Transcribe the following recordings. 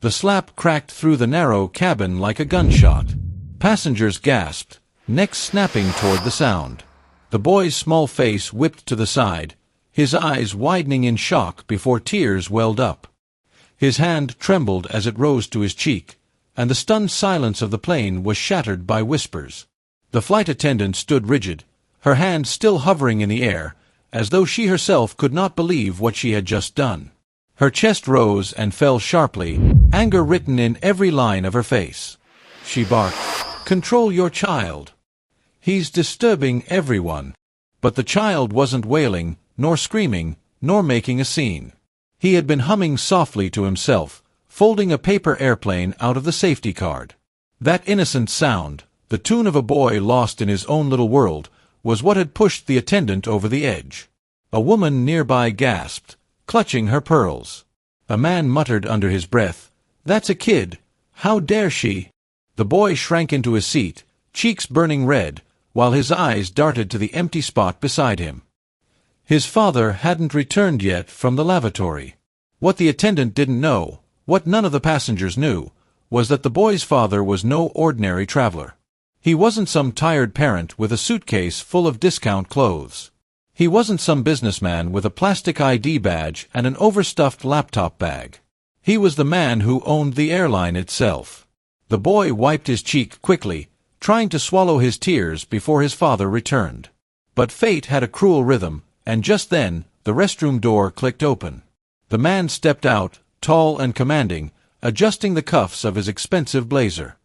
The slap cracked through the narrow cabin like a gunshot. Passengers gasped, necks snapping toward the sound. The boy's small face whipped to the side, his eyes widening in shock before tears welled up. His hand trembled as it rose to his cheek, and the stunned silence of the plane was shattered by whispers. The flight attendant stood rigid, her hand still hovering in the air, as though she herself could not believe what she had just done. Her chest rose and fell sharply, anger written in every line of her face. She barked, "Control your child. He's disturbing everyone." But the child wasn't wailing, nor screaming, nor making a scene. He had been humming softly to himself, folding a paper airplane out of the safety card. That innocent sound, the tune of a boy lost in his own little world, was what had pushed the attendant over the edge. A woman nearby gasped, clutching her pearls. A man muttered under his breath, "That's a kid. How dare she?" The boy shrank into his seat, cheeks burning red, while his eyes darted to the empty spot beside him. His father hadn't returned yet from the lavatory. What the attendant didn't know, what none of the passengers knew, was that the boy's father was no ordinary traveler. He wasn't some tired parent with a suitcase full of discount clothes. He wasn't some businessman with a plastic ID badge and an overstuffed laptop bag. He was the man who owned the airline itself. The boy wiped his cheek quickly, trying to swallow his tears before his father returned. But fate had a cruel rhythm, and just then, the restroom door clicked open. The man stepped out, tall and commanding, adjusting the cuffs of his expensive blazer.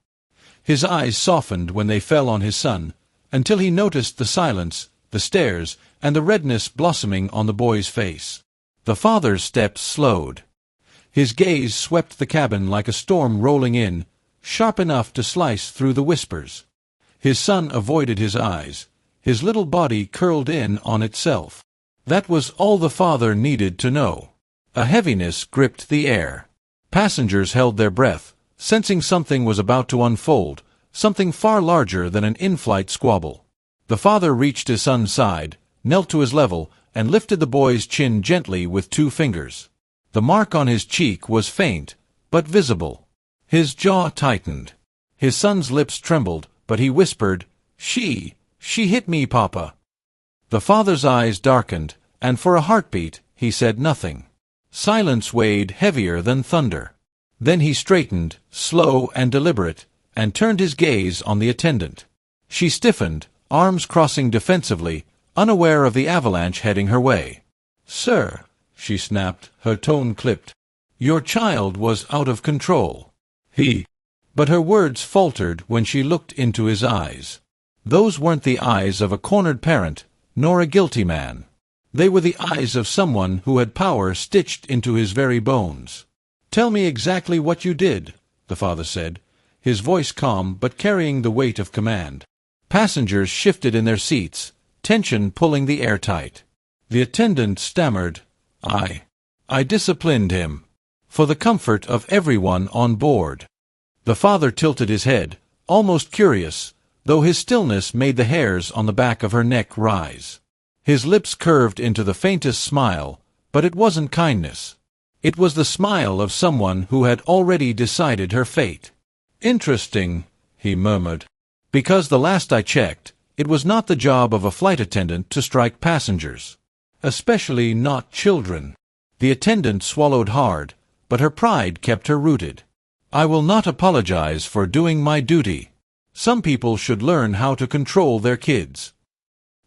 His eyes softened when they fell on his son, until he noticed the silence, the stares, and the redness blossoming on the boy's face. The father's steps slowed. His gaze swept the cabin like a storm rolling in, sharp enough to slice through the whispers. His son avoided his eyes, his little body curled in on itself. That was all the father needed to know. A heaviness gripped the air. Passengers held their breath, sensing something was about to unfold, something far larger than an in-flight squabble. The father reached his son's side, knelt to his level, and lifted the boy's chin gently with 2 fingers. The mark on his cheek was faint, but visible. His jaw tightened. His son's lips trembled, but he whispered, She hit me, Papa." The father's eyes darkened, and for a heartbeat, he said nothing. Silence weighed heavier than thunder. Then he straightened, slow and deliberate, and turned his gaze on the attendant. She stiffened, arms crossing defensively, unaware of the avalanche heading her way. "Sir," she snapped, her tone clipped, "your child was out of control." But her words faltered when she looked into his eyes. Those weren't the eyes of a cornered parent, nor a guilty man. They were the eyes of someone who had power stitched into his very bones. "Tell me exactly what you did," the father said, his voice calm but carrying the weight of command. Passengers shifted in their seats, tension pulling the air tight. The attendant stammered, I disciplined him. For the comfort of everyone on board." The father tilted his head, almost curious, though his stillness made the hairs on the back of her neck rise. His lips curved into the faintest smile, but it wasn't kindness. It was the smile of someone who had already decided her fate. "Interesting," he murmured. "Because the last I checked, it was not the job of a flight attendant to strike passengers. Especially not children." The attendant swallowed hard, but her pride kept her rooted. "I will not apologize for doing my duty. Some people should learn how to control their kids."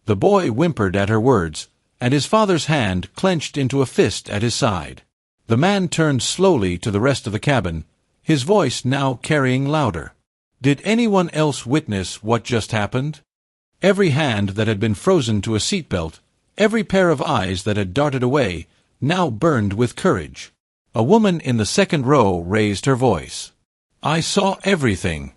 The boy whimpered at her words, and his father's hand clenched into a fist at his side. The man turned slowly to the rest of the cabin, his voice now carrying louder. "Did anyone else witness what just happened?" Every hand that had been frozen to a seatbelt, every pair of eyes that had darted away, now burned with courage. A woman in the second row raised her voice. "I saw everything.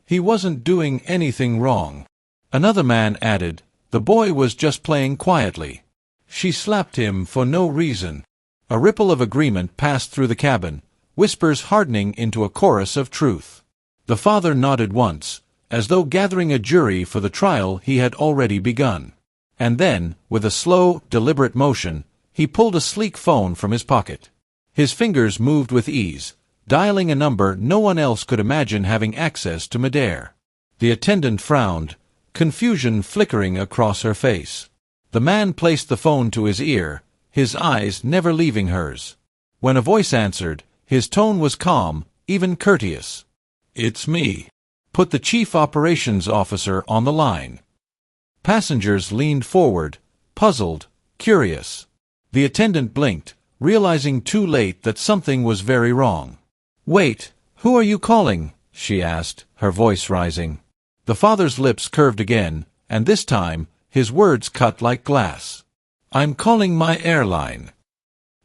He wasn't doing anything wrong." Another man added, "The boy was just playing quietly. She slapped him for no reason." A ripple of agreement passed through the cabin, whispers hardening into a chorus of truth. The father nodded once, as though gathering a jury for the trial he had already begun. And then, with a slow, deliberate motion, he pulled a sleek phone from his pocket. His fingers moved with ease, dialing a number no one else could imagine having access to midair. The attendant frowned, confusion flickering across her face. The man placed the phone to his ear, his eyes never leaving hers. When a voice answered, his tone was calm, even courteous. "It's me." Put the chief operations officer on the line. Passengers leaned forward, puzzled, curious. The attendant blinked, realizing too late that something was very wrong. "Wait, who are you calling?" she asked, her voice rising. The father's lips curved again, and this time, his words cut like glass. "I'm calling my airline."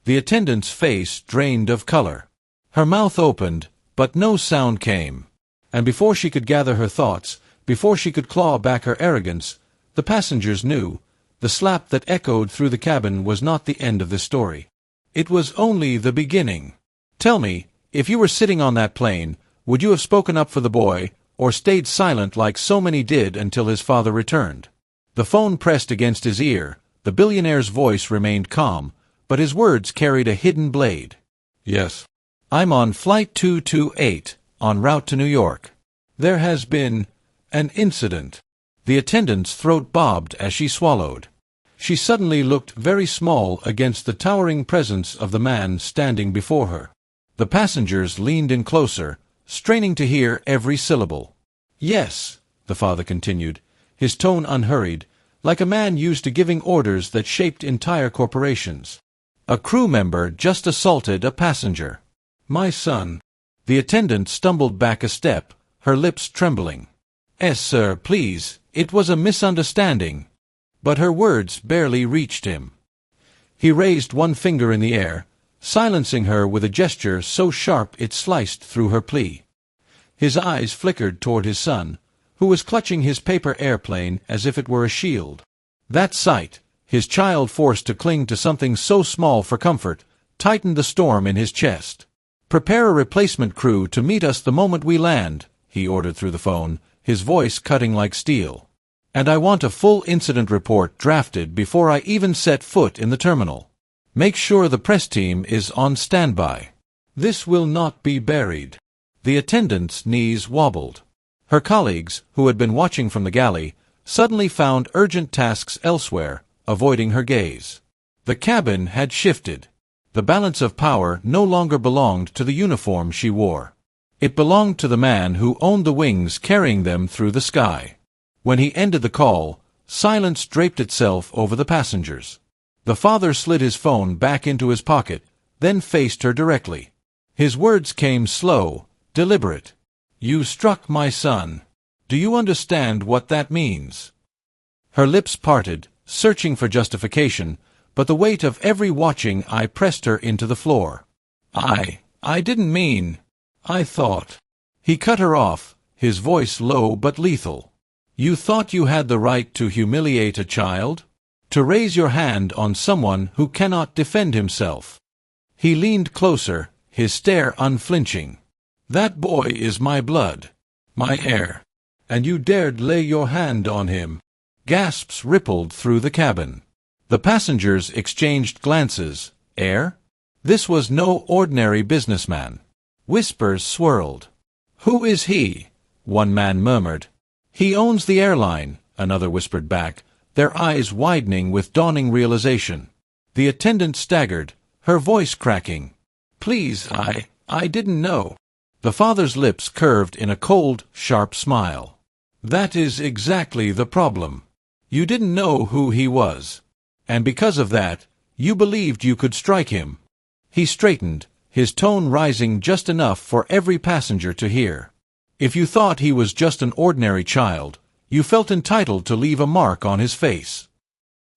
The attendant's face drained of color. Her mouth opened, but no sound came. And before she could gather her thoughts, before she could claw back her arrogance, the passengers knew. The slap that echoed through the cabin was not the end of the story. It was only the beginning. "Tell me, if you were sitting on that plane, would you have spoken up for the boy, or stayed silent like so many did until his father returned?" The phone pressed against his ear. The billionaire's voice remained calm, but his words carried a hidden blade. "Yes. I'm on Flight 228, en route to New York. There has been an incident." The attendant's throat bobbed as she swallowed. She suddenly looked very small against the towering presence of the man standing before her. The passengers leaned in closer, straining to hear every syllable. "Yes," the father continued, his tone unhurried, like a man used to giving orders that shaped entire corporations. "A crew member just assaulted a passenger. My son." The attendant stumbled back a step, her lips trembling. "Yes, sir, please, it was a misunderstanding." But her words barely reached him. He raised one finger in the air, silencing her with a gesture so sharp it sliced through her plea. His eyes flickered toward his son, who was clutching his paper airplane as if it were a shield. That sight, his child forced to cling to something so small for comfort, tightened the storm in his chest. "Prepare a replacement crew to meet us the moment we land," he ordered through the phone, his voice cutting like steel. "And I want a full incident report drafted before I even set foot in the terminal. Make sure the press team is on standby. This will not be buried." The attendant's knees wobbled. Her colleagues, who had been watching from the galley, suddenly found urgent tasks elsewhere, avoiding her gaze. The cabin had shifted. The balance of power no longer belonged to the uniform she wore. It belonged to the man who owned the wings carrying them through the sky. When he ended the call, silence draped itself over the passengers. The father slid his phone back into his pocket, then faced her directly. His words came slow, deliberate. "You struck my son. Do you understand what that means?" Her lips parted, searching for justification, but the weight of every watching eye pressed her into the floor. I didn't mean. I thought." He cut her off, his voice low but lethal. "You thought you had the right to humiliate a child? To raise your hand on someone who cannot defend himself?" He leaned closer, his stare unflinching. "That boy is my blood, my heir, and you dared lay your hand on him." Gasps rippled through the cabin. The passengers exchanged glances. Heir? This was no ordinary businessman. Whispers swirled. "Who is he?" one man murmured. "He owns the airline," another whispered back, their eyes widening with dawning realization. The attendant staggered, her voice cracking. "Please, I didn't know." The father's lips curved in a cold, sharp smile. "That is exactly the problem. You didn't know who he was. And because of that, you believed you could strike him." He straightened, his tone rising just enough for every passenger to hear. "If you thought he was just an ordinary child, you felt entitled to leave a mark on his face."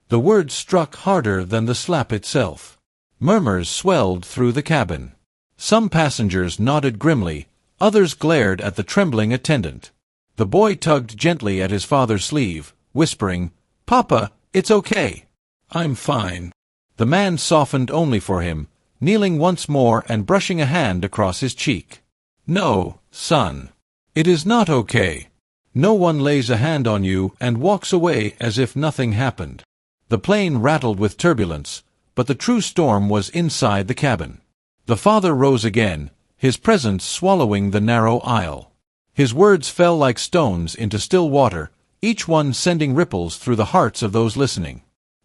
The words struck harder than the slap itself. Murmurs swelled through the cabin. Some passengers nodded grimly, others glared at the trembling attendant. The boy tugged gently at his father's sleeve, whispering, "Papa, it's okay. I'm fine." The man softened only for him, kneeling once more and brushing a hand across his cheek. "No, son. It is not okay. No one lays a hand on you and walks away as if nothing happened." The plane rattled with turbulence, but the true storm was inside the cabin. The father rose again, his presence swallowing the narrow aisle. His words fell like stones into still water, each one sending ripples through the hearts of those listening.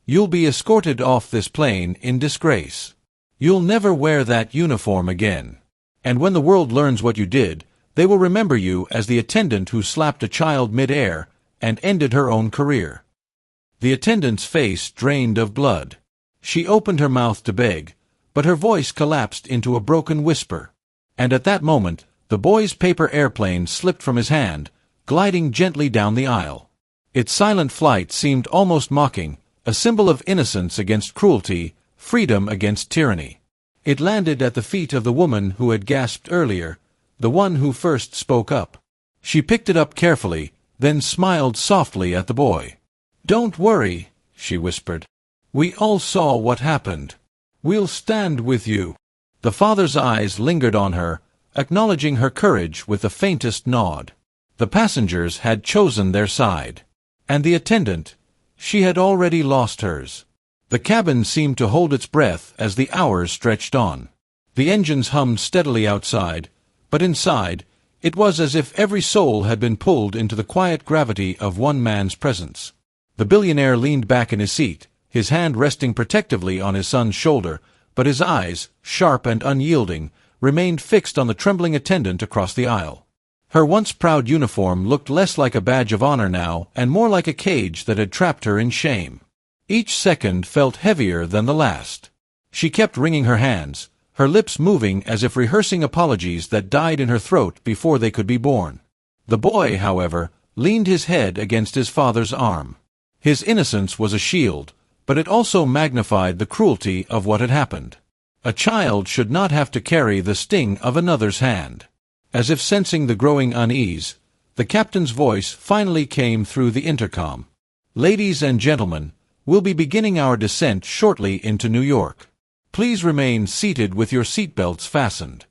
You'll be escorted off this plane in disgrace. You'll never wear that uniform again. And when the world learns what you did, they will remember you as the attendant who slapped a child mid-air and ended her own career. The attendant's face drained of blood. She opened her mouth to beg, but her voice collapsed into a broken whisper. And at that moment, the boy's paper airplane slipped from his hand, gliding gently down the aisle. Its silent flight seemed almost mocking, a symbol of innocence against cruelty, freedom against tyranny. It landed at the feet of the woman who had gasped earlier, the one who first spoke up. She picked it up carefully, then smiled softly at the boy. "Don't worry," she whispered. "We all saw what happened. We'll stand with you." The father's eyes lingered on her, acknowledging her courage with the faintest nod. The passengers had chosen their side. And the attendant, she had already lost hers. The cabin seemed to hold its breath as the hours stretched on. The engines hummed steadily outside, but inside, it was as if every soul had been pulled into the quiet gravity of one man's presence. The billionaire leaned back in his seat, his hand resting protectively on his son's shoulder, but his eyes, sharp and unyielding, remained fixed on the trembling attendant across the aisle. Her once proud uniform looked less like a badge of honor now and more like a cage that had trapped her in shame. Each second felt heavier than the last. She kept wringing her hands, her lips moving as if rehearsing apologies that died in her throat before they could be born. The boy, however, leaned his head against his father's arm. His innocence was a shield, but it also magnified the cruelty of what had happened. A child should not have to carry the sting of another's hand. As if sensing the growing unease, the captain's voice finally came through the intercom. "Ladies and gentlemen, we'll be beginning our descent shortly into New York. Please remain seated with your seatbelts fastened."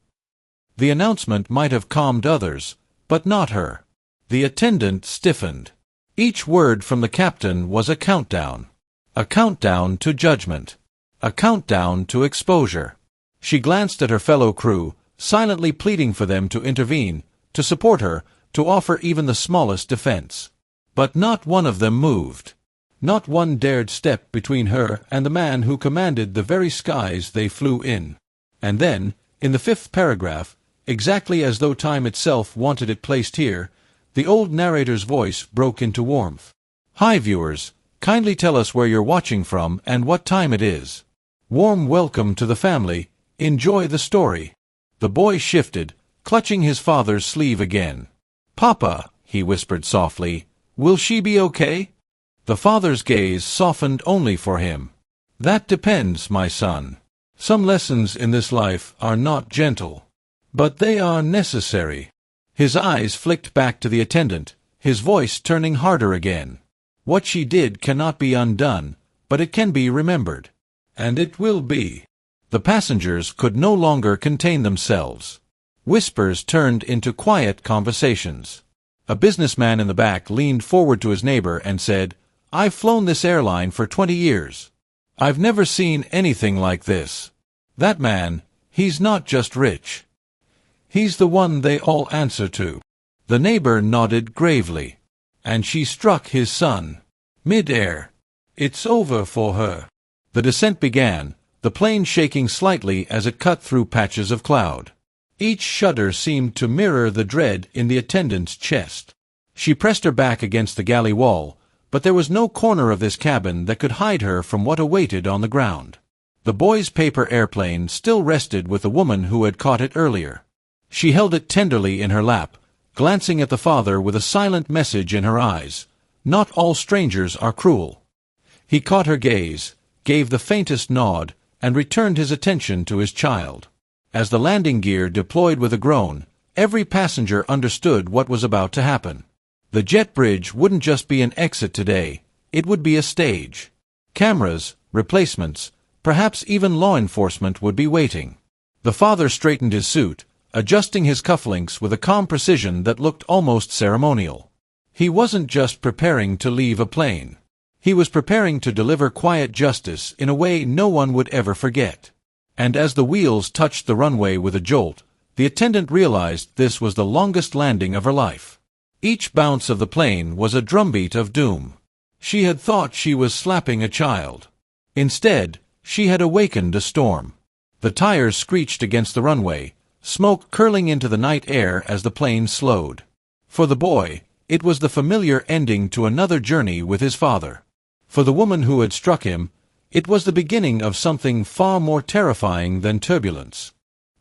The announcement might have calmed others, but not her. The attendant stiffened. Each word from the captain was a countdown. A countdown to judgment. A countdown to exposure. She glanced at her fellow crew, silently pleading for them to intervene, to support her, to offer even the smallest defense. But not one of them moved. Not one dared step between her and the man who commanded the very skies they flew in. And then, in the 5th paragraph, exactly as though time itself wanted it placed here, the old narrator's voice broke into warmth. "Hi, viewers. Kindly tell us where you're watching from and what time it is. Warm welcome to the family. Enjoy the story." The boy shifted, clutching his father's sleeve again. "Papa," he whispered softly, "will she be okay?" The father's gaze softened only for him. "That depends, my son. Some lessons in this life are not gentle, but they are necessary." His eyes flicked back to the attendant, his voice turning harder again. "What she did cannot be undone, but it can be remembered. And it will be." The passengers could no longer contain themselves. Whispers turned into quiet conversations. A businessman in the back leaned forward to his neighbor and said, "I've flown this airline for 20 years. I've never seen anything like this. That man, he's not just rich. He's the one they all answer to." The neighbor nodded gravely. "And she struck his son. Mid-air. It's over for her." The descent began, the plane shaking slightly as it cut through patches of cloud. Each shudder seemed to mirror the dread in the attendant's chest. She pressed her back against the galley wall, but there was no corner of this cabin that could hide her from what awaited on the ground. The boy's paper airplane still rested with the woman who had caught it earlier. She held it tenderly in her lap, glancing at the father with a silent message in her eyes. Not all strangers are cruel. He caught her gaze, gave the faintest nod, and returned his attention to his child. As the landing gear deployed with a groan, every passenger understood what was about to happen. The jet bridge wouldn't just be an exit today, it would be a stage. Cameras, replacements, perhaps even law enforcement would be waiting. The father straightened his suit, adjusting his cufflinks with a calm precision that looked almost ceremonial. He wasn't just preparing to leave a plane. He was preparing to deliver quiet justice in a way no one would ever forget. And as the wheels touched the runway with a jolt, The attendant realized this was the longest landing of her life. Each bounce of the plane was a drumbeat of doom. She had thought she was slapping a child. Instead, she had awakened a storm. The tires screeched against the runway, smoke curling into the night air as the plane slowed. For the boy, it was the familiar ending to another journey with his father. For the woman who had struck him, it was the beginning of something far more terrifying than turbulence.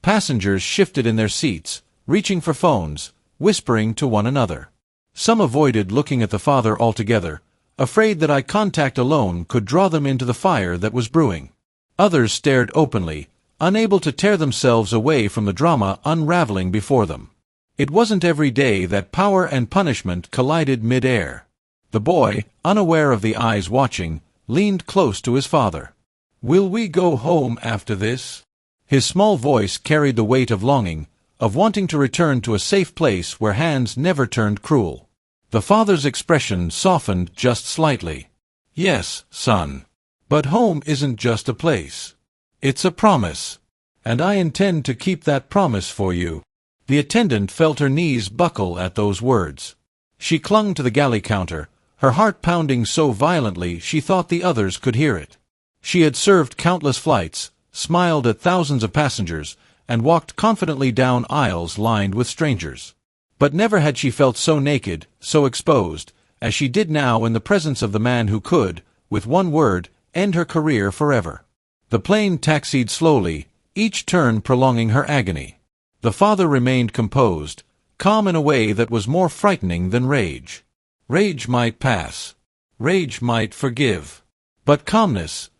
Passengers shifted in their seats, reaching for phones, whispering to one another. Some avoided looking at the father altogether, afraid that eye contact alone could draw them into the fire that was brewing. Others stared openly, unable to tear themselves away from the drama unraveling before them. It wasn't every day that power and punishment collided mid-air. The boy, unaware of the eyes watching, leaned close to his father. "Will we go home after this?" His small voice carried the weight of longing, of wanting to return to a safe place where hands never turned cruel. The father's expression softened just slightly. "Yes, son. But home isn't just a place. It's a promise. And I intend to keep that promise for you." The attendant felt her knees buckle at those words. She clung to the galley counter, her heart pounding so violently she thought the others could hear it. She had served countless flights, smiled at thousands of passengers, and walked confidently down aisles lined with strangers. But never had she felt so naked, so exposed, as she did now in the presence of the man who could, with one word, end her career forever. The plane taxied slowly, each turn prolonging her agony. The father remained composed, calm in a way that was more frightening than rage. Rage might pass. Rage might forgive. But calmness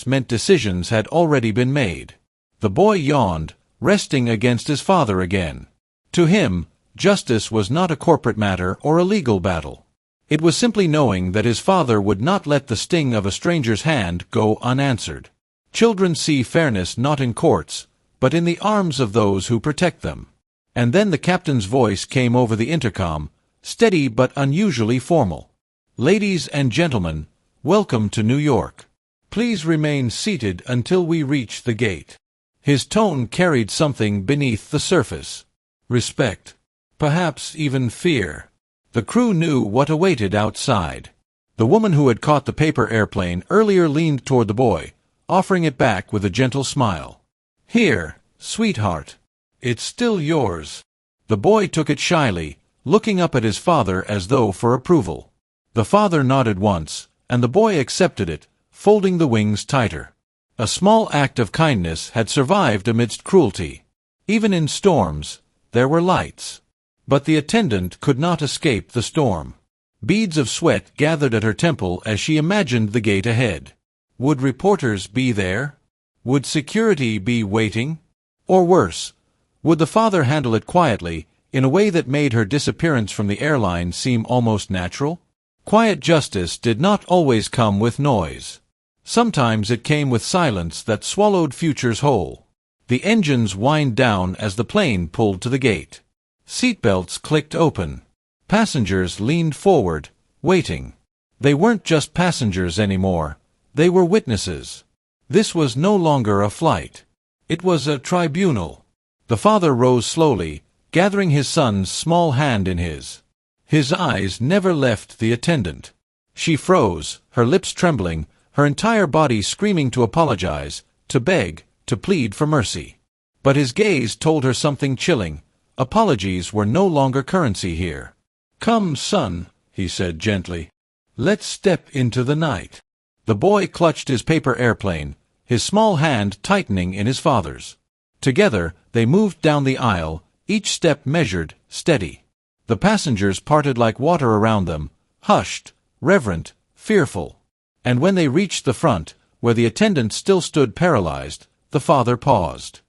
meant decisions had already been made. The boy yawned, resting against his father again. To him, justice was not a corporate matter or a legal battle. It was simply knowing that his father would not let the sting of a stranger's hand go unanswered. Children see fairness not in courts, but in the arms of those who protect them. And then the captain's voice came over the intercom, steady but unusually formal. "Ladies and gentlemen, welcome to New York. Please remain seated until we reach the gate." His tone carried something beneath the surface. Respect. Perhaps even fear. The crew knew what awaited outside. The woman who had caught the paper airplane earlier leaned toward the boy, offering it back with a gentle smile. "Here, sweetheart. It's still yours." The boy took it shyly, looking up at his father as though for approval. The father nodded once, and the boy accepted it, folding the wings tighter. A small act of kindness had survived amidst cruelty. Even in storms, there were lights. But the attendant could not escape the storm. Beads of sweat gathered at her temple as she imagined the gate ahead. Would reporters be there? Would security be waiting? Or worse, would the father handle it quietly, in a way that made her disappearance from the airline seem almost natural? Quiet justice did not always come with noise. Sometimes it came with silence that swallowed futures whole. The engines whined down as the plane pulled to the gate. Seatbelts clicked open. Passengers leaned forward, waiting. They weren't just passengers anymore. They were witnesses. This was no longer a flight. It was a tribunal. The father rose slowly, gathering his son's small hand in his. His eyes never left the attendant. She froze, her lips trembling, her entire body screaming to apologize, to beg, to plead for mercy. But his gaze told her something chilling. Apologies were no longer currency here. "Come, son," he said gently. "Let's step into the night." The boy clutched his paper airplane, his small hand tightening in his father's. Together, they moved down the aisle, each step measured, steady. The passengers parted like water around them, hushed, reverent, fearful. And when they reached the front, where the attendant still stood paralyzed, the father paused.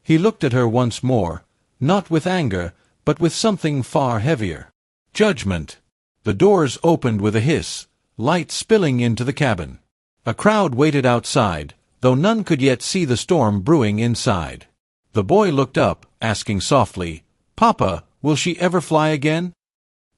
He looked at her once more, not with anger, but with something far heavier. Judgment. The doors opened with a hiss, light spilling into the cabin. A crowd waited outside, though none could yet see the storm brewing inside. The boy looked up, asking softly, "Papa, will she ever fly again?"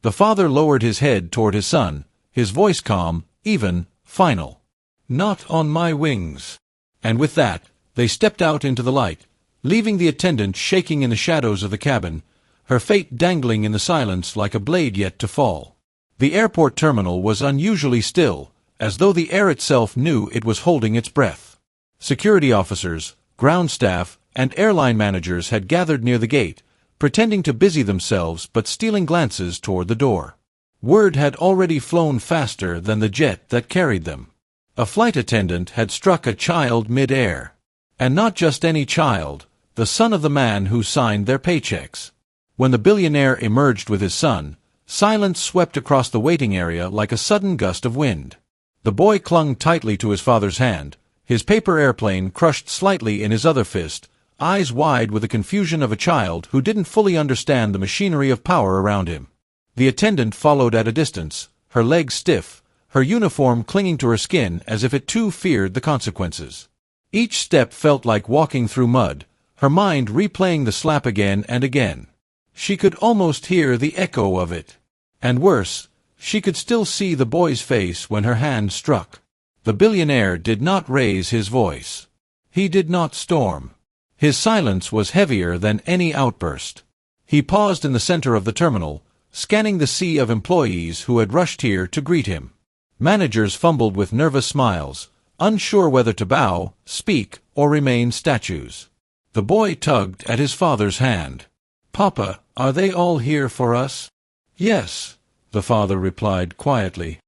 The father lowered his head toward his son, his voice calm, even, final. "Not on my wings." And with that, they stepped out into the light, leaving the attendant shaking in the shadows of the cabin, her fate dangling in the silence like a blade yet to fall. The airport terminal was unusually still, as though the air itself knew it was holding its breath. Security officers, ground staff, and airline managers had gathered near the gate, pretending to busy themselves but stealing glances toward the door. Word had already flown faster than the jet that carried them. A flight attendant had struck a child mid-air. And not just any child, the son of the man who signed their paychecks. When the billionaire emerged with his son, silence swept across the waiting area like a sudden gust of wind. The boy clung tightly to his father's hand, his paper airplane crushed slightly in his other fist, eyes wide with the confusion of a child who didn't fully understand the machinery of power around him. The attendant followed at a distance, her legs stiff, her uniform clinging to her skin as if it too feared the consequences. Each step felt like walking through mud, her mind replaying the slap again and again. She could almost hear the echo of it. And worse, she could still see the boy's face when her hand struck. The billionaire did not raise his voice. He did not storm. His silence was heavier than any outburst. He paused in the center of the terminal, scanning the sea of employees who had rushed here to greet him. Managers fumbled with nervous smiles, unsure whether to bow, speak, or remain statues. The boy tugged at his father's hand. "Papa, are they all here for us?" "Yes," the father replied quietly.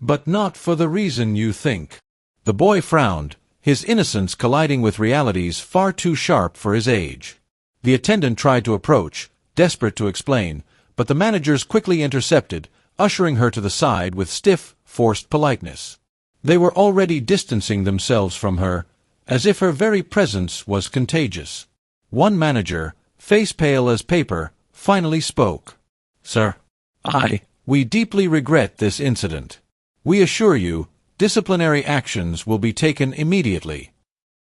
"But not for the reason you think." The boy frowned, his innocence colliding with realities far too sharp for his age. The attendant tried to approach, desperate to explain, but the managers quickly intercepted, ushering her to the side with stiff, forced politeness. They were already distancing themselves from her, as if her very presence was contagious. One manager, face pale as paper, finally spoke. "Sir, we deeply regret this incident. We assure you, disciplinary actions will be taken immediately."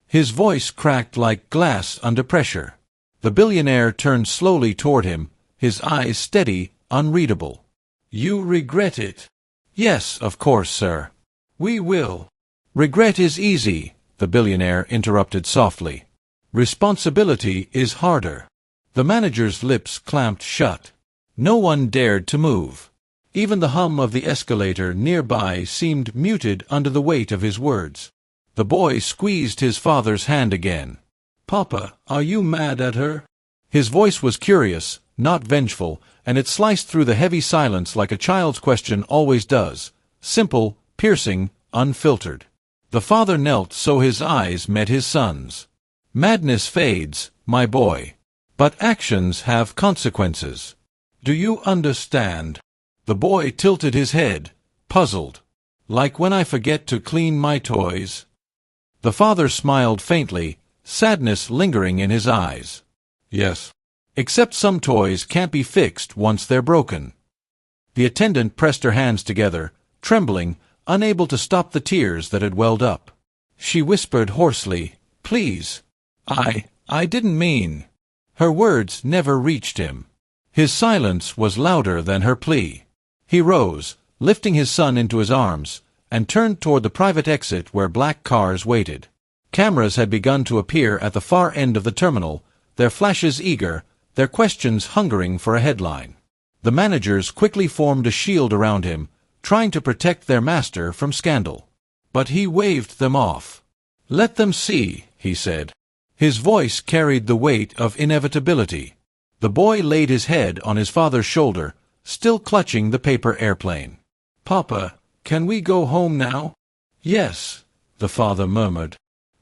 His voice cracked like glass under pressure. The billionaire turned slowly toward him, his eyes steady, unreadable. "You regret it?" "Yes, of course, sir. We will." "Regret is easy," the billionaire interrupted softly. "Responsibility is harder." The manager's lips clamped shut. No one dared to move. Even the hum of the escalator nearby seemed muted under the weight of his words. The boy squeezed his father's hand again. "Papa, are you mad at her?" His voice was curious, not vengeful, and it sliced through the heavy silence like a child's question always does, simple, piercing, unfiltered. The father knelt so his eyes met his son's. "Madness fades, my boy. But actions have consequences. Do you understand?" The boy tilted his head, puzzled. "Like when I forget to clean my toys?" The father smiled faintly, sadness lingering in his eyes. "Yes. Except some toys can't be fixed once they're broken." The attendant pressed her hands together, trembling, unable to stop the tears that had welled up. She whispered hoarsely, "Please. I didn't mean." Her words never reached him. His silence was louder than her plea. He rose, lifting his son into his arms, and turned toward the private exit where black cars waited. Cameras had begun to appear at the far end of the terminal, their flashes eager, their questions hungering for a headline. The managers quickly formed a shield around him, trying to protect their master from scandal. But he waved them off. "Let them see," he said. His voice carried the weight of inevitability. The boy laid his head on his father's shoulder, still clutching the paper airplane. "Papa, can we go home now?" "Yes," the father murmured.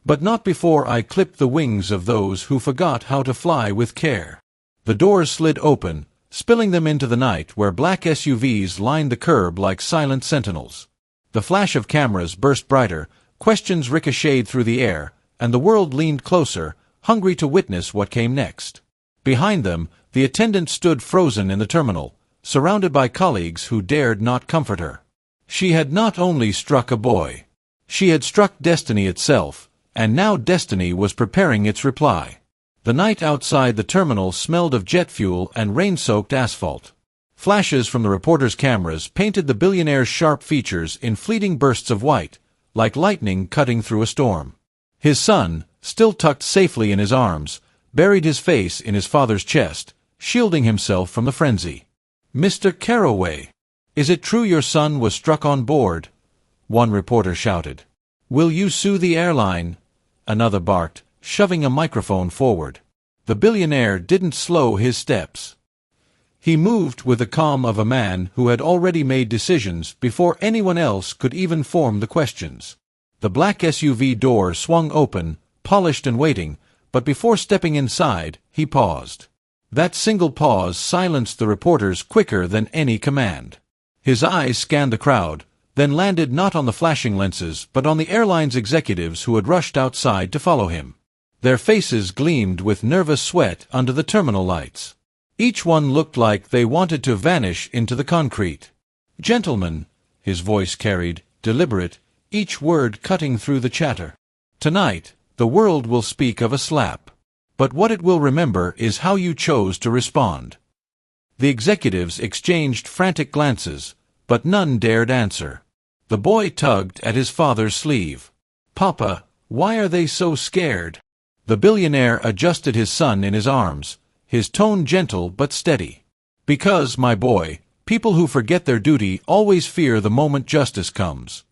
"But not before I clip the wings of those who forgot how to fly with care." The doors slid open, spilling them into the night where black SUVs lined the curb like silent sentinels. The flash of cameras burst brighter, questions ricocheted through the air, and the world leaned closer, hungry to witness what came next. Behind them, the attendant stood frozen in the terminal, surrounded by colleagues who dared not comfort her. She had not only struck a boy. She had struck destiny itself, and now destiny was preparing its reply. The night outside the terminal smelled of jet fuel and rain-soaked asphalt. Flashes from the reporters' cameras painted the billionaire's sharp features in fleeting bursts of white, like lightning cutting through a storm. His son, still tucked safely in his arms, buried his face in his father's chest, shielding himself from the frenzy. "Mr. Carroway, is it true your son was struck on board?" one reporter shouted. "Will you sue the airline?" another barked, shoving a microphone forward. The billionaire didn't slow his steps. He moved with the calm of a man who had already made decisions before anyone else could even form the questions. The black SUV door swung open, polished and waiting, but before stepping inside, he paused. That single pause silenced the reporters quicker than any command. His eyes scanned the crowd, then landed not on the flashing lenses but on the airline's executives who had rushed outside to follow him. Their faces gleamed with nervous sweat under the terminal lights. Each one looked like they wanted to vanish into the concrete. "Gentlemen," his voice carried, deliberate, each word cutting through the chatter. "Tonight, the world will speak of a slap. But what it will remember is how you chose to respond." The executives exchanged frantic glances, but none dared answer. The boy tugged at his father's sleeve. "Papa, why are they so scared?" The billionaire adjusted his son in his arms, his tone gentle but steady. "Because, my boy, people who forget their duty always fear the moment justice comes."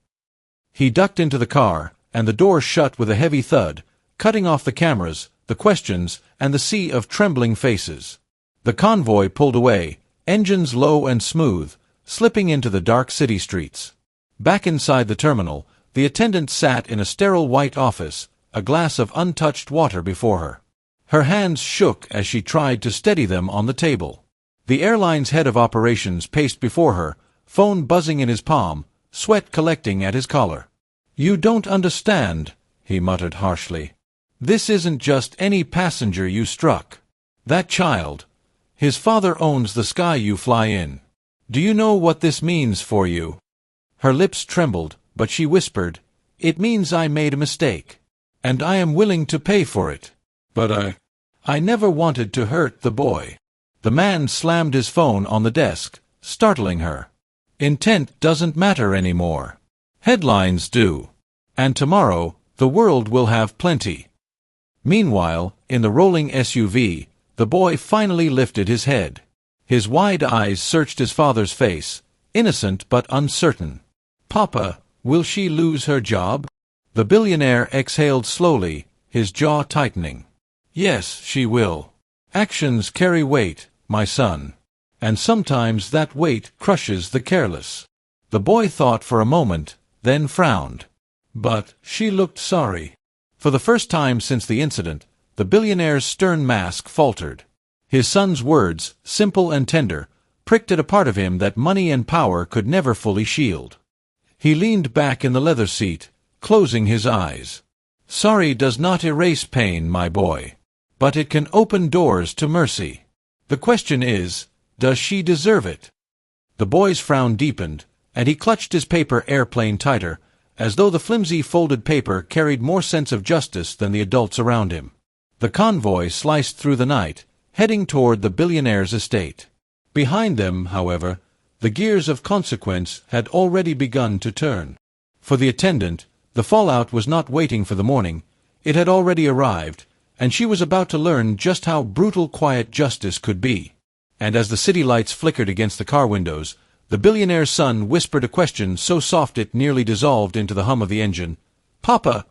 He ducked into the car, and the door shut with a heavy thud, cutting off the cameras, the questions, and the sea of trembling faces. The convoy pulled away, engines low and smooth, slipping into the dark city streets. Back inside the terminal, the attendant sat in a sterile white office, a glass of untouched water before her. Her hands shook as she tried to steady them on the table. The airline's head of operations paced before her, phone buzzing in his palm, sweat collecting at his collar. "You don't understand," he muttered harshly. "This isn't just any passenger you struck. That child, his father owns the sky you fly in. Do you know what this means for you?" Her lips trembled, but she whispered, "It means I made a mistake. And I am willing to pay for it. But I never wanted to hurt the boy." The man slammed his phone on the desk, startling her. "Intent doesn't matter anymore. Headlines do. And tomorrow, the world will have plenty." Meanwhile, in the rolling SUV, the boy finally lifted his head. His wide eyes searched his father's face, innocent but uncertain. "Papa, will she lose her job?" The billionaire exhaled slowly, his jaw tightening. "Yes, she will. Actions carry weight, my son. And sometimes that weight crushes the careless." The boy thought for a moment, then frowned. But she looked sorry. For the first time since the incident, the billionaire's stern mask faltered. His son's words, simple and tender, pricked at a part of him that money and power could never fully shield. He leaned back in the leather seat, closing his eyes. "Sorry does not erase pain, my boy. But it can open doors to mercy. The question is, does she deserve it?" The boy's frown deepened, and he clutched his paper airplane tighter, as though the flimsy folded paper carried more sense of justice than the adults around him. The convoy sliced through the night, heading toward the billionaire's estate. Behind them, however, the gears of consequence had already begun to turn. For the attendant, the fallout was not waiting for the morning, it had already arrived, and she was about to learn just how brutal quiet justice could be. And as the city lights flickered against the car windows, the billionaire's son whispered a question so soft it nearly dissolved into the hum of the engine. "Papa,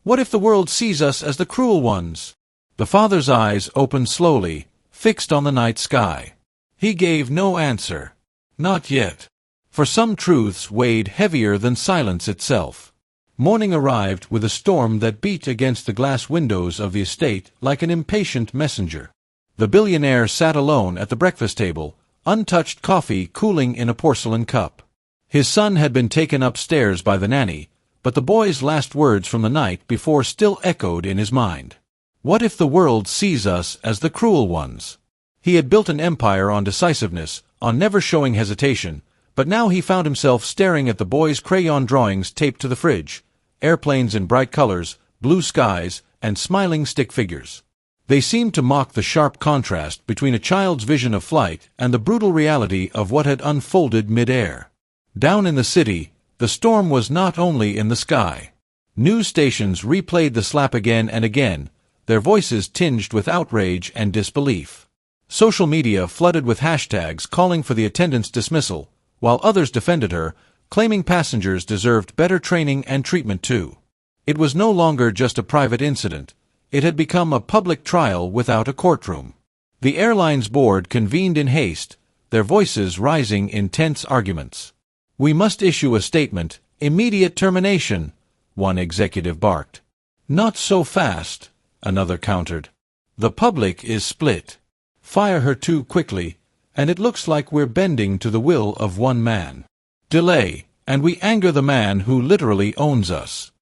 what if the world sees us as the cruel ones?" The father's eyes opened slowly, fixed on the night sky. He gave no answer. Not yet. For some truths weighed heavier than silence itself. Morning arrived with a storm that beat against the glass windows of the estate like an impatient messenger. The billionaire sat alone at the breakfast table, untouched coffee cooling in a porcelain cup. His son had been taken upstairs by the nanny, but the boy's last words from the night before still echoed in his mind. What if the world sees us as the cruel ones? He had built an empire on decisiveness, on never showing hesitation, but now he found himself staring at the boy's crayon drawings taped to the fridge, airplanes in bright colors, blue skies, and smiling stick figures. They seemed to mock the sharp contrast between a child's vision of flight and the brutal reality of what had unfolded mid-air. Down in the city, the storm was not only in the sky. News stations replayed the slap again and again, their voices tinged with outrage and disbelief. Social media flooded with hashtags calling for the attendant's dismissal, while others defended her, claiming passengers deserved better training and treatment too. It was no longer just a private incident. It had become a public trial without a courtroom. The airline's board convened in haste, their voices rising in tense arguments. "We must issue a statement, immediate termination," one executive barked. "Not so fast," another countered. "The public is split. Fire her too quickly, and it looks like we're bending to the will of one man. Delay, and we anger the man who literally owns us."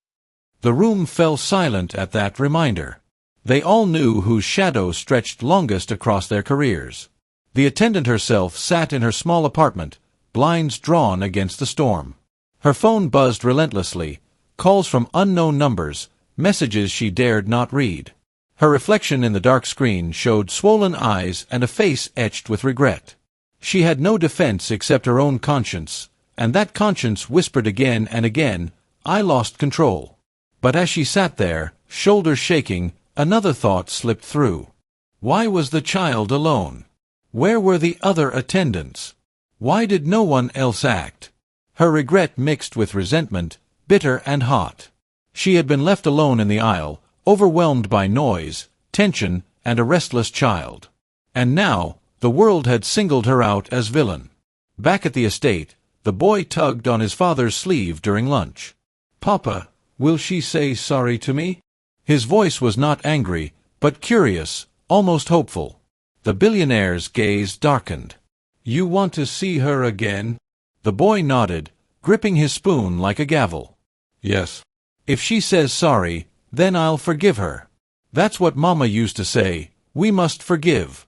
The room fell silent at that reminder. They all knew whose shadow stretched longest across their careers. The attendant herself sat in her small apartment, blinds drawn against the storm. Her phone buzzed relentlessly, calls from unknown numbers, messages she dared not read. Her reflection in the dark screen showed swollen eyes and a face etched with regret. She had no defense except her own conscience, and that conscience whispered again and again, "I lost control." But as she sat there, shoulders shaking, another thought slipped through. Why was the child alone? Where were the other attendants? Why did no one else act? Her regret mixed with resentment, bitter and hot. She had been left alone in the aisle, overwhelmed by noise, tension, and a restless child. And now, the world had singled her out as villain. Back at the estate, the boy tugged on his father's sleeve during lunch. "Papa, will she say sorry to me?" His voice was not angry, but curious, almost hopeful. The billionaire's gaze darkened. "You want to see her again?" The boy nodded, gripping his spoon like a gavel. "Yes. If she says sorry, then I'll forgive her. That's what Mama used to say, we must forgive."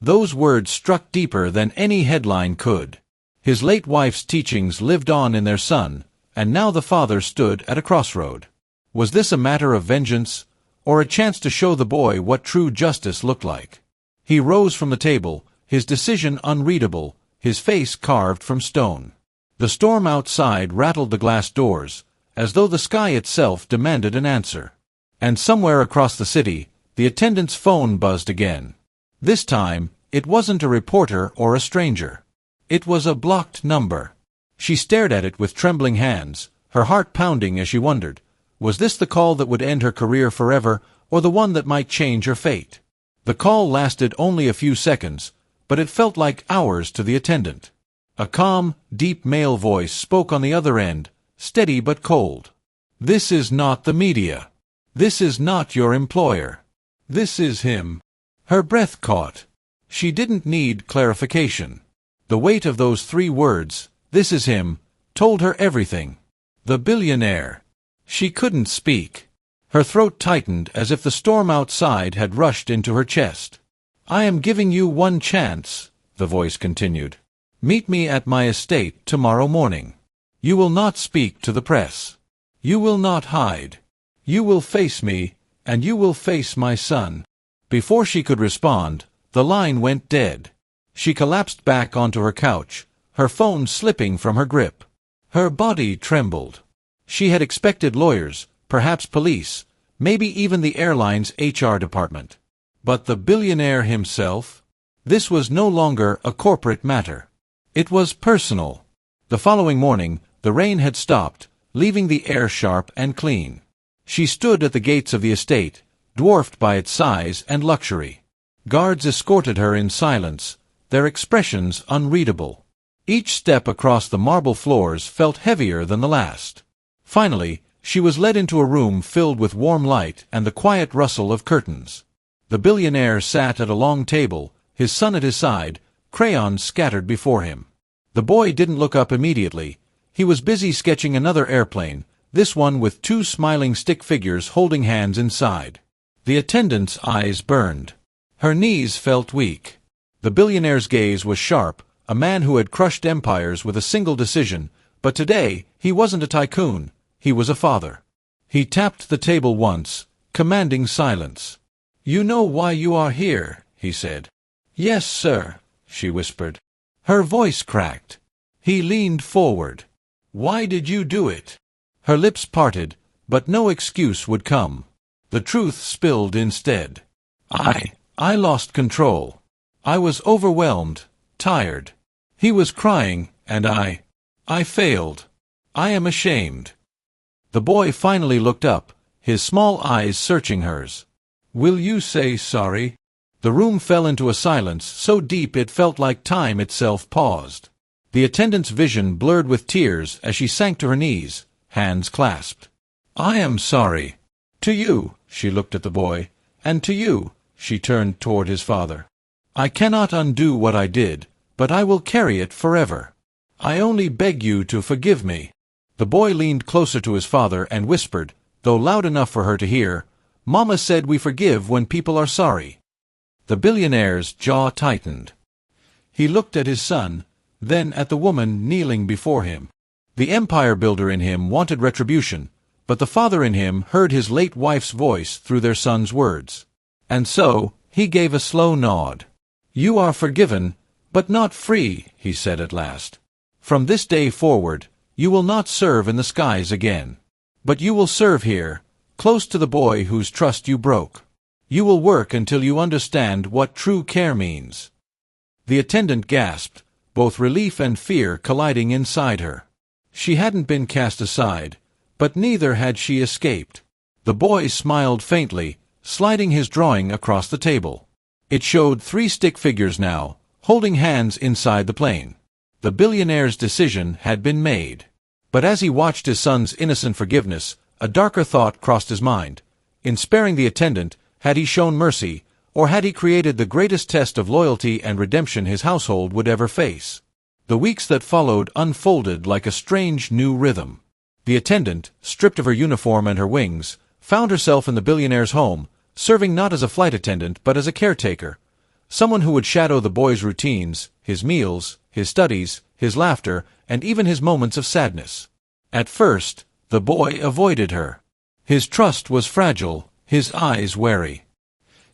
Those words struck deeper than any headline could. His late wife's teachings lived on in their son, and now the father stood at a crossroad. Was this a matter of vengeance, or a chance to show the boy what true justice looked like? He rose from the table, his decision unreadable, his face carved from stone. The storm outside rattled the glass doors, as though the sky itself demanded an answer. And somewhere across the city, the attendant's phone buzzed again. This time, it wasn't a reporter or a stranger. It was a blocked number. She stared at it with trembling hands, her heart pounding as she wondered, was this the call that would end her career forever, or the one that might change her fate? The call lasted only a few seconds, but it felt like hours to the attendant. A calm, deep male voice spoke on the other end, steady but cold. "This is not the media. This is not your employer. This is him." Her breath caught. She didn't need clarification. The weight of those 3 words, "This is him," told her everything. The billionaire. She couldn't speak. Her throat tightened as if the storm outside had rushed into her chest. "I am giving you one chance," the voice continued. "Meet me at my estate tomorrow morning. You will not speak to the press. You will not hide. You will face me, and you will face my son." Before she could respond, the line went dead. She collapsed back onto her couch, her phone slipping from her grip. Her body trembled. She had expected lawyers, perhaps police, maybe even the airline's HR department. But the billionaire himself? This was no longer a corporate matter. It was personal. The following morning, the rain had stopped, leaving the air sharp and clean. She stood at the gates of the estate, dwarfed by its size and luxury. Guards escorted her in silence, their expressions unreadable. Each step across the marble floors felt heavier than the last. Finally, she was led into a room filled with warm light and the quiet rustle of curtains. The billionaire sat at a long table, his son at his side, crayons scattered before him. The boy didn't look up immediately. He was busy sketching another airplane, this one with 2 smiling stick figures holding hands inside. The attendant's eyes burned. Her knees felt weak. The billionaire's gaze was sharp, a man who had crushed empires with a single decision, but today he wasn't a tycoon, he was a father. He tapped the table once, commanding silence. "You know why you are here," he said. "Yes, sir," she whispered. Her voice cracked. He leaned forward. "Why did you do it?" Her lips parted, but no excuse would come. The truth spilled instead. I lost control. I was overwhelmed, tired. He was crying, and I failed. I am ashamed. The boy finally looked up, his small eyes searching hers. Will you say sorry? The room fell into a silence so deep it felt like time itself paused. The attendant's vision blurred with tears as she sank to her knees, hands clasped. I am sorry. To you, she looked at the boy, and to you, she turned toward his father. I cannot undo what I did, but I will carry it forever. I only beg you to forgive me. The boy leaned closer to his father and whispered, though loud enough for her to hear, Mama said we forgive when people are sorry. The billionaire's jaw tightened. He looked at his son, then at the woman kneeling before him. The empire builder in him wanted retribution, but the father in him heard his late wife's voice through their son's words. And so, he gave a slow nod. You are forgiven, but not free, he said at last. From this day forward, you will not serve in the skies again. But you will serve here, close to the boy whose trust you broke. You will work until you understand what true care means. The attendant gasped, both relief and fear colliding inside her. She hadn't been cast aside, but neither had she escaped. The boy smiled faintly, sliding his drawing across the table. It showed 3 stick figures now, holding hands inside the plane. The billionaire's decision had been made. But as he watched his son's innocent forgiveness, a darker thought crossed his mind. In sparing the attendant, had he shown mercy, or had he created the greatest test of loyalty and redemption his household would ever face? The weeks that followed unfolded like a strange new rhythm. The attendant, stripped of her uniform and her wings, found herself in the billionaire's home, serving not as a flight attendant but as a caretaker, someone who would shadow the boy's routines, his meals, his studies, his laughter, and even his moments of sadness. At first, the boy avoided her. His trust was fragile, his eyes wary.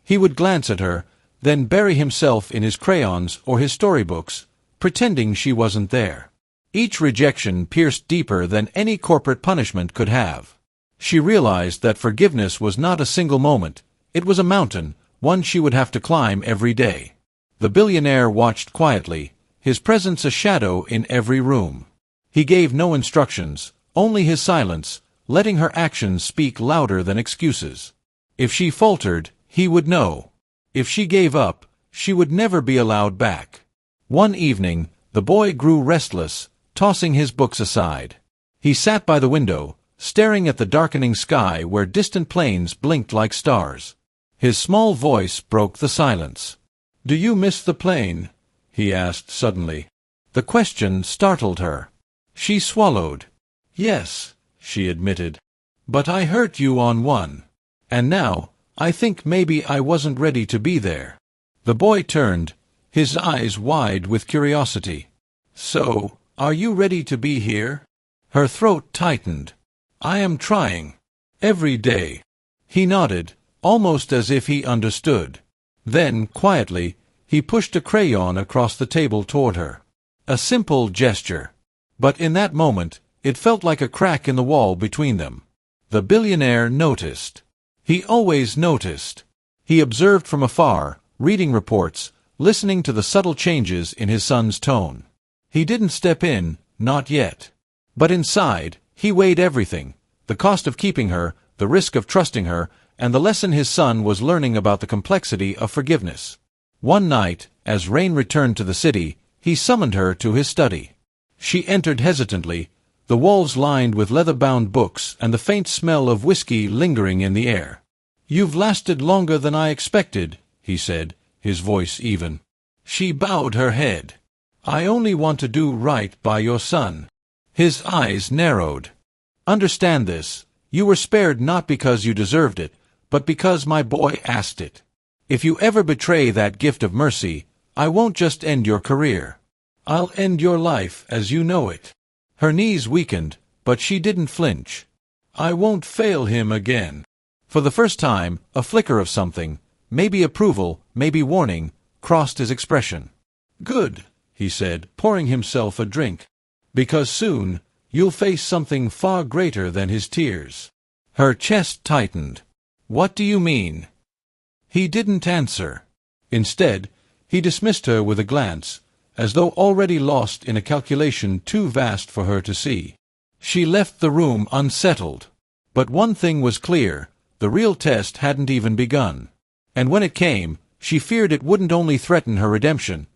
He would glance at her, then bury himself in his crayons or his storybooks, pretending she wasn't there. Each rejection pierced deeper than any corporate punishment could have. She realized that forgiveness was not a single moment, it was a mountain, one she would have to climb every day. The billionaire watched quietly, his presence a shadow in every room. He gave no instructions, only his silence, letting her actions speak louder than excuses. If she faltered, he would know. If she gave up, she would never be allowed back. One evening, the boy grew restless, tossing his books aside. He sat by the window, staring at the darkening sky where distant planes blinked like stars. His small voice broke the silence. "Do you miss the plane?" he asked suddenly. The question startled her. She swallowed. "Yes," she admitted. "But I hurt you on one. And now, I think maybe I wasn't ready to be there." The boy turned, his eyes wide with curiosity. "So, are you ready to be here?" Her throat tightened. "I am trying. Every day." He nodded, almost as if he understood. Then, quietly, he pushed a crayon across the table toward her. A simple gesture. But in that moment, it felt like a crack in the wall between them. The billionaire noticed. He always noticed. He observed from afar, reading reports, listening to the subtle changes in his son's tone. He didn't step in, not yet. But inside, he weighed everything, the cost of keeping her, the risk of trusting her, and the lesson his son was learning about the complexity of forgiveness. One night, as Rain returned to the city, he summoned her to his study. She entered hesitantly, the walls lined with leather-bound books and the faint smell of whiskey lingering in the air. "You've lasted longer than I expected," he said, his voice even. She bowed her head. "I only want to do right by your son." His eyes narrowed. "Understand this. You were spared not because you deserved it, but because my boy asked it. If you ever betray that gift of mercy, I won't just end your career. I'll end your life as you know it." Her knees weakened, but she didn't flinch. "I won't fail him again." For the first time, a flicker of something, maybe approval, maybe warning, crossed his expression. "Good," he said, pouring himself a drink. "Because soon, you'll face something far greater than his tears." Her chest tightened. What do you mean?" He didn't answer. Instead, he dismissed her with a glance, as though already lost in a calculation too vast for her to see. She left the room unsettled. But one thing was clear: the real test hadn't even begun. And when it came, she feared it wouldn't only threaten her redemption,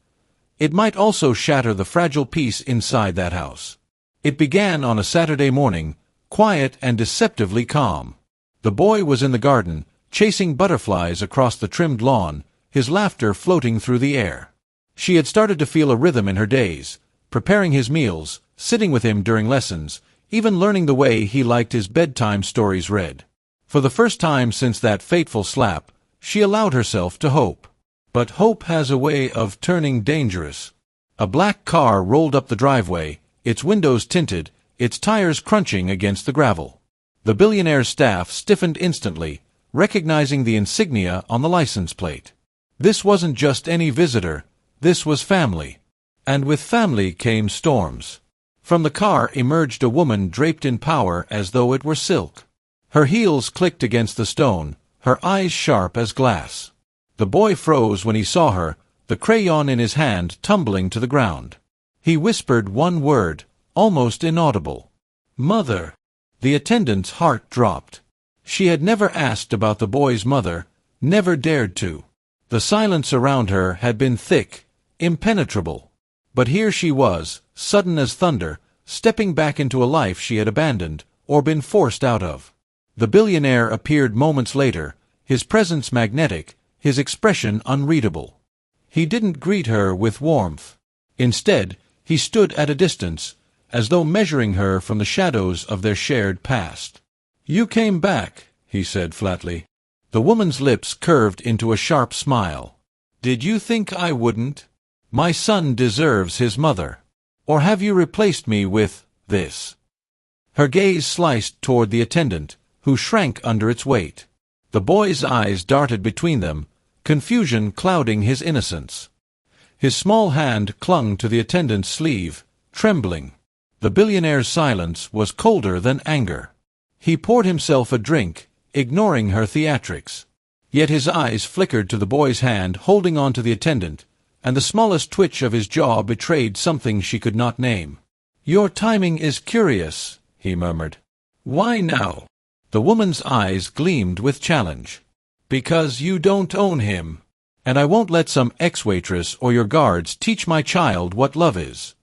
it might also shatter the fragile peace inside that house. It began on a Saturday morning, quiet and deceptively calm. The boy was in the garden, chasing butterflies across the trimmed lawn, his laughter floating through the air. She had started to feel a rhythm in her days, preparing his meals, sitting with him during lessons, even learning the way he liked his bedtime stories read. For the first time since that fateful slap, she allowed herself to hope. But hope has a way of turning dangerous. A black car rolled up the driveway, its windows tinted, its tires crunching against the gravel. The billionaire's staff stiffened instantly, recognizing the insignia on the license plate. This wasn't just any visitor, this was family. And with family came storms. From the car emerged a woman draped in power as though it were silk. Her heels clicked against the stone, her eyes sharp as glass. The boy froze when he saw her, the crayon in his hand tumbling to the ground. He whispered one word, almost inaudible. "Mother." The attendant's heart dropped. She had never asked about the boy's mother, never dared to. The silence around her had been thick, impenetrable. But here she was, sudden as thunder, stepping back into a life she had abandoned, or been forced out of. The billionaire appeared moments later, his presence magnetic, his expression unreadable. He didn't greet her with warmth. Instead, he stood at a distance, as though measuring her from the shadows of their shared past. "You came back," he said flatly. The woman's lips curved into a sharp smile. "Did you think I wouldn't? My son deserves his mother. Or have you replaced me with this?" Her gaze sliced toward the attendant, who shrank under its weight. The boy's eyes darted between them, confusion clouding his innocence. His small hand clung to the attendant's sleeve, trembling. The billionaire's silence was colder than anger. He poured himself a drink, ignoring her theatrics. Yet his eyes flickered to the boy's hand holding on to the attendant, and the smallest twitch of his jaw betrayed something she could not name. "Your timing is curious," he murmured. "Why now?" The woman's eyes gleamed with challenge. "Because you don't own him. And I won't let some ex-waitress or your guards teach my child what love is."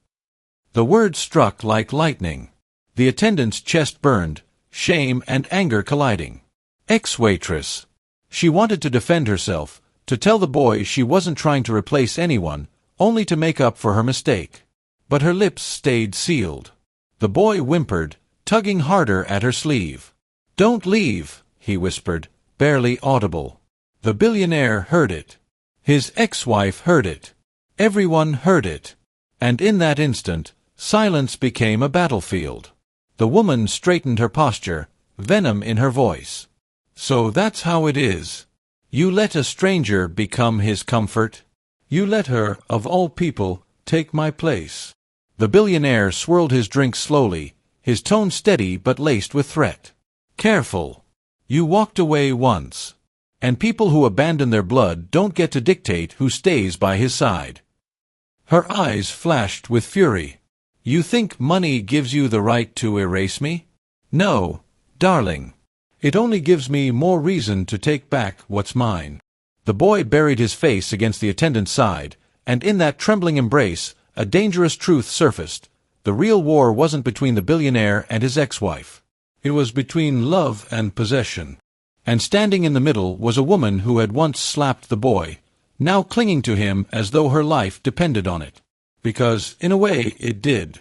The word struck like lightning. The attendant's chest burned, shame and anger colliding. Ex-waitress. She wanted to defend herself, to tell the boy she wasn't trying to replace anyone, only to make up for her mistake. But her lips stayed sealed. The boy whimpered, tugging harder at her sleeve. "Don't leave," he whispered, barely audible. The billionaire heard it. His ex-wife heard it. Everyone heard it. And in that instant, silence became a battlefield. The woman straightened her posture, venom in her voice. "So that's how it is. You let a stranger become his comfort. You let her, of all people, take my place." The billionaire swirled his drink slowly, his tone steady but laced with threat. "Careful. You walked away once. And people who abandon their blood don't get to dictate who stays by his side." Her eyes flashed with fury. "You think money gives you the right to erase me? No, darling. It only gives me more reason to take back what's mine." The boy buried his face against the attendant's side, and in that trembling embrace, a dangerous truth surfaced. The real war wasn't between the billionaire and his ex-wife. It was between love and possession. And standing in the middle was a woman who had once slapped the boy, now clinging to him as though her life depended on it. Because, in a way, it did.